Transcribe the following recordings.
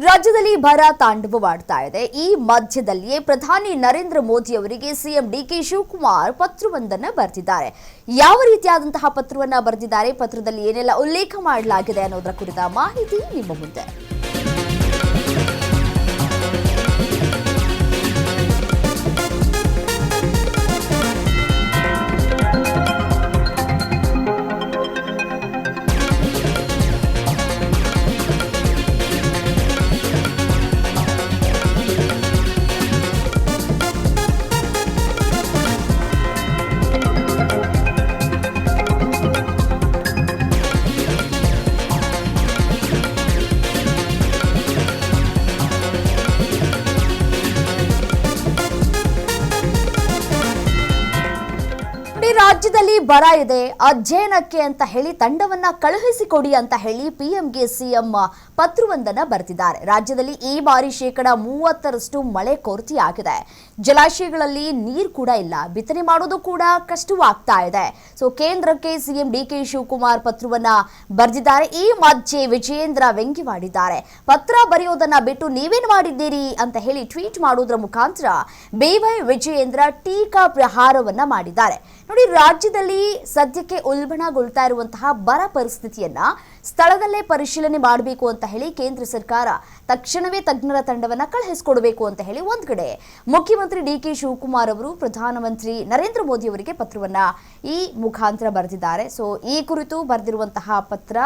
ರಾಜ್ಯದಲ್ಲಿ ಬರ ತಾಂಡವವಾಡ್ತಾ ಇದೆ. ಈ ಮಧ್ಯದಲ್ಲಿಯೇ ಪ್ರಧಾನಿ ನರೇಂದ್ರ ಮೋದಿ ಅವರಿಗೆ ಸಿಎಂ ಡಿಕೆ ಶಿವಕುಮಾರ್ ಪತ್ರವೊಂದನ್ನು ಬರೆದಿದ್ದಾರೆ. ಯಾವ ರೀತಿಯಾದಂತಹ ಪತ್ರವನ್ನ ಬರೆದಿದ್ದಾರೆ, ಪತ್ರದಲ್ಲಿ ಏನೆಲ್ಲ ಉಲ್ಲೇಖ ಮಾಡಲಾಗಿದೆ ಅನ್ನೋದರ ಕುರಿತ ಮಾಹಿತಿ ನಿಮ್ಮ ಮುಂದೆ. ರಾಜ್ಯದಲ್ಲಿ ಬರ ಇದೆ, ಅಧ್ಯಯನಕ್ಕೆ ಅಂತ ಹೇಳಿ ತಂಡವನ್ನ ಕಳುಹಿಸಿಕೊಡಿ ಅಂತ ಹೇಳಿ ಪಿಎಂಗೆ ಸಿಎಂ ಪತ್ರವೊಂದನ್ನು ಬರೆದಿದ್ದಾರೆ. ರಾಜ್ಯದಲ್ಲಿ ಈ ಬಾರಿ 30% ಮಳೆ ಕೊರತೆಯಾಗಿದೆ. ಜಲಾಶಯಗಳಲ್ಲಿ ನೀರು ಕೂಡ ಇಲ್ಲ, ಬಿತ್ತನೆ ಮಾಡೋದು ಕೂಡ ಕಷ್ಟವಾಗ್ತಾ ಇದೆ. ಸೊ ಕೇಂದ್ರಕ್ಕೆ ಸಿಎಂ ಡಿಕೆ ಶಿವಕುಮಾರ್ ಪತ್ರವನ್ನ ಬರೆದಿದ್ದಾರೆ. ಈ ಮಧ್ಯೆ ವಿಜಯೇಂದ್ರ ವ್ಯಂಗ್ಯವಾಡಿದ್ದಾರೆ. ಪತ್ರ ಬರೆಯೋದನ್ನ ಬಿಟ್ಟು ನೀವೇನು ಮಾಡಿದ್ದೀರಿ ಅಂತ ಹೇಳಿ ಟ್ವೀಟ್ ಮಾಡೋದ್ರ ಮುಖಾಂತರ ಬಿವೈ ವಿಜಯೇಂದ್ರ ಟೀಕಾ ಪ್ರಹಾರವನ್ನ ಮಾಡಿದ್ದಾರೆ. ನೋಡಿ, ರಾಜ್ಯದಲ್ಲಿ ಸದ್ಯಕ್ಕೆ ಉಲ್ಬಣಗೊಳ್ತಾ ಇರುವಂತಹ ಬರ ಪರಿಸ್ಥಿತಿಯನ್ನ ಸ್ಥಳದಲ್ಲೇ ಪರಿಶೀಲನೆ ಮಾಡಬೇಕು ಅಂತ ಹೇಳಿ ಕೇಂದ್ರ ಸರ್ಕಾರ ತಕ್ಷಣವೇ ತಜ್ಞರ ತಂಡವನ್ನ ಕಳುಹಿಸಿಕೊಡಬೇಕು ಅಂತ ಹೇಳಿ ಒಂದ್ ಕಡೆ ಮುಖ್ಯಮಂತ್ರಿ ಡಿಕೆ ಶಿವಕುಮಾರ್ ಅವರು ಪ್ರಧಾನಮಂತ್ರಿ ನರೇಂದ್ರ ಮೋದಿ ಅವರಿಗೆ ಪತ್ರವನ್ನ ಈ ಮುಖಾಂತರ ಬರೆದಿದ್ದಾರೆ. ಸೊ ಈ ಕುರಿತು ಬರೆದಿರುವಂತಹ ಪತ್ರ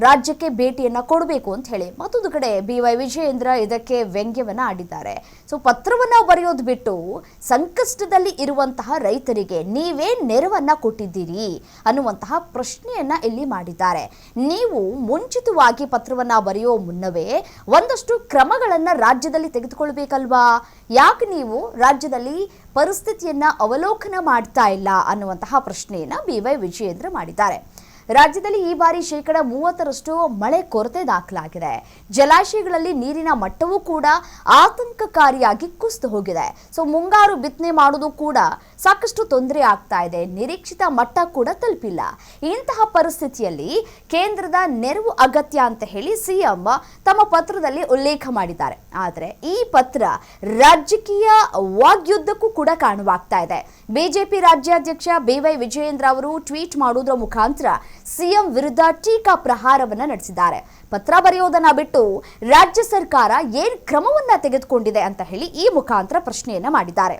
ರಾಜ್ಯಕ್ಕೆ ಭೇಟಿಯನ್ನ ಕೊಡಬೇಕು ಅಂತ ಹೇಳಿ ಮತ್ತೊಂದು ಕಡೆ ಬಿವೈ ವಿಜಯೇಂದ್ರ ಇದಕ್ಕೆ ವ್ಯಂಗ್ಯವನ್ನ ಆಡಿದ್ದಾರೆ. ಸೊ ಪತ್ರವನ್ನ ಬರೆಯೋದು ಬಿಟ್ಟು ಸಂಕಷ್ಟದಲ್ಲಿ ಇರುವಂತಹ ರೈತರಿಗೆ ನೀವೇ ನೆರವನ್ನ ಕೊಟ್ಟಿದ್ದೀರಿ ಅನ್ನುವಂತಹ ಪ್ರಶ್ನೆಯನ್ನ ಇಲ್ಲಿ ಮಾಡಿದ್ದಾರೆ. ನೀವು ಮುಂಚಿತವಾಗಿ ಪತ್ರವನ್ನ ಬರೆಯೋ ಮುನ್ನವೇ ಒಂದಷ್ಟು ಕ್ರಮಗಳನ್ನ ರಾಜ್ಯದಲ್ಲಿ ತೆಗೆದುಕೊಳ್ಬೇಕಲ್ವಾ? ಯಾಕೆ ನೀವು ರಾಜ್ಯದಲ್ಲಿ ಪರಿಸ್ಥಿತಿಯನ್ನ ಅವಲೋಕನ ಮಾಡ್ತಾ ಇಲ್ಲ ಅನ್ನುವಂತಹ ಪ್ರಶ್ನೆಯನ್ನ ಬಿವೈ ವಿಜಯೇಂದ್ರ ಮಾಡಿದ್ದಾರೆ. ರಾಜ್ಯದಲ್ಲಿ ಈ ಬಾರಿ 30% ಮಳೆ ಕೊರತೆ ದಾಖಲಾಗಿದೆ. ಜಲಾಶಯಗಳಲ್ಲಿ ನೀರಿನ ಮಟ್ಟವೂ ಕೂಡ ಆತಂಕಕಾರಿಯಾಗಿ ಕುಸಿದು ಹೋಗಿದೆ. ಸೊ ಮುಂಗಾರು ಬಿತ್ತನೆ ಮಾಡೋದು ಕೂಡ ಸಾಕಷ್ಟು ತೊಂದರೆ ಆಗ್ತಾ ಇದೆ. ನಿರೀಕ್ಷಿತ ಮಟ್ಟ ಕೂಡ ತಲುಪಿಲ್ಲ. ಇಂತಹ ಪರಿಸ್ಥಿತಿಯಲ್ಲಿ ಕೇಂದ್ರದ ನೆರವು ಅಗತ್ಯ ಅಂತ ಹೇಳಿ ಸಿಎಂ ತಮ್ಮ ಪತ್ರದಲ್ಲಿ ಉಲ್ಲೇಖ ಮಾಡಿದ್ದಾರೆ. ಆದರೆ ಈ ಪತ್ರ ರಾಜಕೀಯ ವಾಗ್ಯುದ್ಧಕ್ಕೂ ಕೂಡ ಕಾರಣವಾಗ್ತಾ ಇದೆ. ಬಿಜೆಪಿ ರಾಜ್ಯಾಧ್ಯಕ್ಷ ಬಿವೈ ವಿಜಯೇಂದ್ರ ಅವರು ಟ್ವೀಟ್ ಮಾಡೋದ್ರ ಮುಖಾಂತರ ಸಿಎಂ ವಿರುದ್ಧ ಟೀಕಾ ಪ್ರಹಾರವನ್ನ ನಡೆಸಿದ್ದಾರೆ. ಪತ್ರ ಬರೆಯೋದನ್ನ ಬಿಟ್ಟು ರಾಜ್ಯ ಸರ್ಕಾರ ಏನ್ ಕ್ರಮವನ್ನ ತೆಗೆದುಕೊಂಡಿದೆ ಅಂತ ಹೇಳಿ ಈ ಮುಖಾಂತರ ಪ್ರಶ್ನೆಯನ್ನ ಮಾಡಿದ್ದಾರೆ.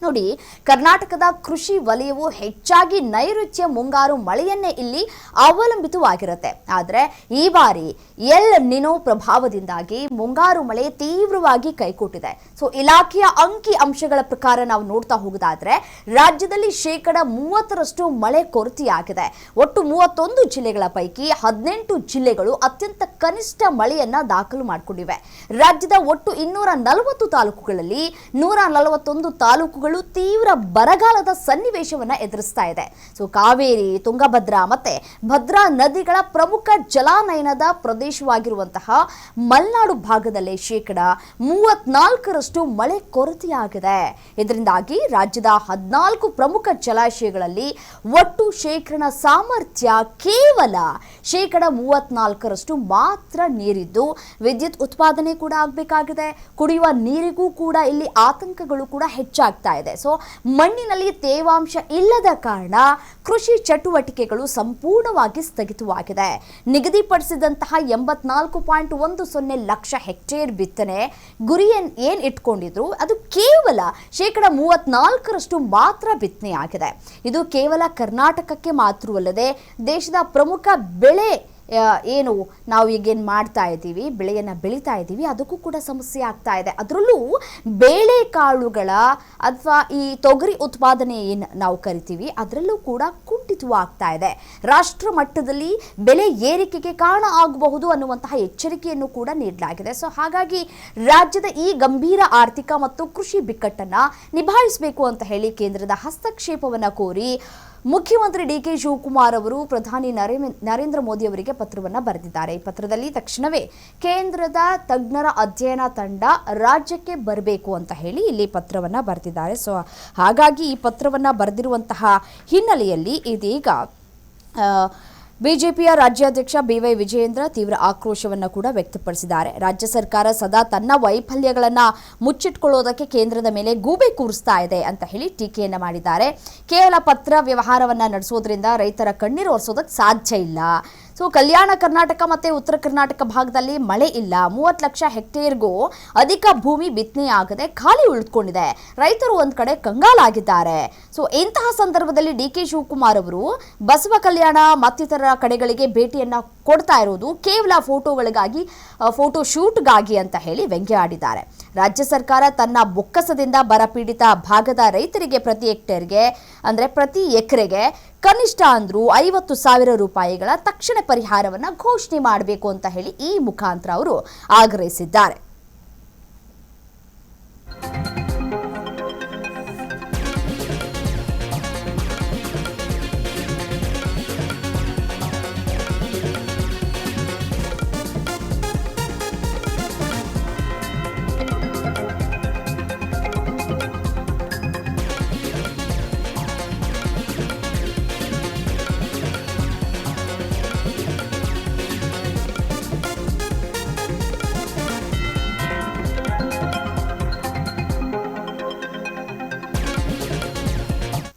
ನೋಡಿ, ಕರ್ನಾಟಕದ ಕೃಷಿ ವಲಯವು ಹೆಚ್ಚಾಗಿ ನೈಋತ್ಯ ಮುಂಗಾರು ಮಳೆಯನ್ನೇ ಇಲ್ಲಿ ಅವಲಂಬಿತವಾಗಿರುತ್ತೆ. ಆದರೆ ಈ ಬಾರಿ ಎಲ್ ನಿನೋ ಪ್ರಭಾವದಿಂದಾಗಿ ಮುಂಗಾರು ಮಳೆ ತೀವ್ರವಾಗಿ ಕೈಕೊಟ್ಟಿದೆ. ಸೊ ಇಲಾಖೆಯ ಅಂಕಿ ಅಂಶಗಳ ಪ್ರಕಾರ ನಾವು ನೋಡ್ತಾ ಹೋಗೋದಾದ್ರೆ ರಾಜ್ಯದಲ್ಲಿ 30% ಮಳೆ ಕೊರತೆಯಾಗಿದೆ. ಒಟ್ಟು 31 ಜಿಲ್ಲೆಗಳ ಪೈಕಿ 18 ಜಿಲ್ಲೆಗಳು ಅತ್ಯಂತ ಕನಿಷ್ಠ ಮಳೆಯನ್ನ ದಾಖಲು ಮಾಡಿಕೊಂಡಿವೆ. ರಾಜ್ಯದ ಒಟ್ಟು 240 ತಾಲೂಕುಗಳಲ್ಲಿ 141 ತಾಲೂಕುಗಳು ತೀವ್ರ ಬರಗಾಲದ ಸನ್ನಿವೇಶವನ್ನ ಎದುರಿಸ್ತಾ ಇದೆ. ಸೊ ಕಾವೇರಿ, ತುಂಗಭದ್ರಾ ಮತ್ತೆ ಭದ್ರಾ ನದಿಗಳ ಪ್ರಮುಖ ಜಲಾನಯನದ ಪ್ರದೇಶವಾಗಿರುವಂತಹ ಮಲೆನಾಡು ಭಾಗದಲ್ಲಿ 34% ಮಳೆ ಕೊರತೆಯಾಗಿದೆ. ಇದರಿಂದಾಗಿ ರಾಜ್ಯದ 14 ಪ್ರಮುಖ ಜಲಾಶಯಗಳಲ್ಲಿ ಒಟ್ಟು ಶೇಖರಣಾ ಸಾಮರ್ಥ್ಯ ಕೇವಲ 34% ಮಾತ್ರ ನೀರಿದ್ದು ವಿದ್ಯುತ್ ಉತ್ಪಾದನೆ ಕೂಡ ಆಗಬೇಕಾಗಿದೆ. ಕುಡಿಯುವ ನೀರಿಗೂ ಕೂಡ ಇಲ್ಲಿ ಆತಂಕಗಳು ಕೂಡ ಹೆಚ್ಚಾಗ್ತಾ ಇದೆ. ಸೊ ಮಣ್ಣಿನಲ್ಲಿ ತೇವಾಂಶ ಇಲ್ಲದ ಕಾರಣ ಕೃಷಿ ಚಟುವಟಿಕೆಗಳು ಸಂಪೂರ್ಣವಾಗಿ ಸ್ಥಗಿತವಾಗಿದೆ. ನಿಗದಿಪಡಿಸಿದಂತಹ 84.10 ಲಕ್ಷ ಹೆಕ್ಟೇರ್ ಬಿತ್ತನೆ ಗುರಿ ಏನ್ ಇಟ್ಕೊಂಡಿದ್ರು ಅದು ಕೇವಲ 34% ಮಾತ್ರ ಬಿತ್ತನೆಯಾಗಿದೆ. ಇದು ಕೇವಲ ಕರ್ನಾಟಕಕ್ಕೆ ಮಾತ್ರವಲ್ಲದೆ ದೇಶದ ಪ್ರಮುಖ ಬೆಳೆ ಏನು ನಾವು ಈಗೇನು ಮಾಡ್ತಾ ಇದ್ದೀವಿ, ಬೆಳೆಯನ್ನು ಬೆಳೀತಾ ಇದ್ದೀವಿ, ಅದಕ್ಕೂ ಕೂಡ ಸಮಸ್ಯೆ ಆಗ್ತಾ ಇದೆ. ಅದರಲ್ಲೂ ಬೇಳೆಕಾಳುಗಳ ಅಥವಾ ಈ ತೊಗರಿ ಉತ್ಪಾದನೆ ಏನು ನಾವು ಕರಿತೀವಿ ಅದರಲ್ಲೂ ಕೂಡ ಕುಂಠಿತವಾಗ್ತಾ ಇದೆ. ರಾಷ್ಟ್ರ ಮಟ್ಟದಲ್ಲಿ ಬೆಲೆ ಏರಿಕೆಗೆ ಕಾರಣ ಆಗಬಹುದು ಅನ್ನುವಂತಹ ಎಚ್ಚರಿಕೆಯನ್ನು ಕೂಡ ನೀಡಲಾಗಿದೆ. ಸೊ ಹಾಗಾಗಿ ರಾಜ್ಯದ ಈ ಗಂಭೀರ ಆರ್ಥಿಕ ಮತ್ತು ಕೃಷಿ ಬಿಕ್ಕಟ್ಟನ್ನು ನಿಭಾಯಿಸಬೇಕು ಅಂತ ಹೇಳಿ ಕೇಂದ್ರದ ಹಸ್ತಕ್ಷೇಪವನ್ನು ಕೋರಿ ಮುಖ್ಯಮಂತ್ರಿ ಡಿಕೆ ಶಿವಕುಮಾರ್ ಅವರು ಪ್ರಧಾನಿ ನರೇಂದ್ರ ಮೋದಿ ಅವರಿಗೆ ಪತ್ರವನ್ನು ಬರೆದಿದ್ದಾರೆ. ಈ ಪತ್ರದಲ್ಲಿ ತಕ್ಷಣವೇ ಕೇಂದ್ರದ ತಜ್ಞರ ಅಧ್ಯಯನ ತಂಡ ರಾಜ್ಯಕ್ಕೆ ಬರಬೇಕು ಅಂತ ಹೇಳಿ ಇಲ್ಲಿ ಪತ್ರವನ್ನು ಬರೆದಿದ್ದಾರೆ. ಸೊ ಹಾಗಾಗಿ ಈ ಪತ್ರವನ್ನು ಬರೆದಿರುವಂತಹ ಹಿನ್ನೆಲೆಯಲ್ಲಿ ಇದೀಗ ಬಿಜೆಪಿಯ ರಾಜ್ಯಾಧ್ಯಕ್ಷ ಬಿವೈ ವಿಜಯೇಂದ್ರ ತೀವ್ರ ಆಕ್ರೋಶವನ್ನು ಕೂಡ ವ್ಯಕ್ತಪಡಿಸಿದ್ದಾರೆ. ರಾಜ್ಯ ಸರ್ಕಾರ ಸದಾ ತನ್ನ ವೈಫಲ್ಯಗಳನ್ನು ಮುಚ್ಚಿಟ್ಕೊಳ್ಳೋದಕ್ಕೆ ಕೇಂದ್ರದ ಮೇಲೆ ಗೂಬೆ ಕೂರಿಸ್ತಾ ಇದೆ ಅಂತ ಹೇಳಿ ಟೀಕೆಯನ್ನ ಮಾಡಿದ್ದಾರೆ. ಕೇವಲ ಪತ್ರ ವ್ಯವಹಾರವನ್ನ ನಡೆಸೋದ್ರಿಂದ ರೈತರ ಕಣ್ಣೀರು ಒರೆಸೋದಕ್ಕೆ ಸಾಧ್ಯ ಇಲ್ಲ. ಕಲ್ಯಾಣ ಕರ್ನಾಟಕ ಮತ್ತು ಉತ್ತರ ಕರ್ನಾಟಕ ಭಾಗದಲ್ಲಿ ಮಳೆ ಇಲ್ಲ. 30 ಲಕ್ಷ ಹೆಕ್ಟೇರ್ಗೂ ಅಧಿಕ ಭೂಮಿ ಬಿತ್ತನೆ ಆಗದೆ ಖಾಲಿ ಉಳಿದುಕೊಂಡಿದೆ. ರೈತರು ಒಂದ್ ಕಡೆ ಕಂಗಾಲಾಗಿದ್ದಾರೆ. ಇಂತಹ ಸಂದರ್ಭದಲ್ಲಿ ಡಿ.ಕೆ. ಶಿವಕುಮಾರ್ ಅವರು ಬಸವ ಕಲ್ಯಾಣ ಮತ್ತಿತರ ಕಡೆಗಳಿಗೆ ಭೇಟಿಯನ್ನ ಕೊಡ್ತಾ ಇರೋದು ಕೇವಲ ಫೋಟೋ ಶೂಟ್ಗಾಗಿ ಅಂತ ಹೇಳಿ ವ್ಯಂಗ್ಯವಾಡಿದ್ದಾರೆ. ರಾಜ್ಯ ಸರ್ಕಾರ ತನ್ನ ಬೊಕ್ಕಸದಿಂದ ಬರಪೀಡಿತ ಭಾಗದ ರೈತರಿಗೆ ಪ್ರತಿ ಎಕರೆಗೆ ಕನಿಷ್ಠ ಅಂದ್ರೂ 50,000 ರೂಪಾಯಿಗಳ ತಕ್ಷಣ ಪರಿಹಾರವನ್ನ ಘೋಷಣೆ ಮಾಡಬೇಕು ಅಂತ ಹೇಳಿ ಈ ಮುಖಾಂತರ ಅವರು ಆಗ್ರಹಿಸಿದ್ದಾರೆ.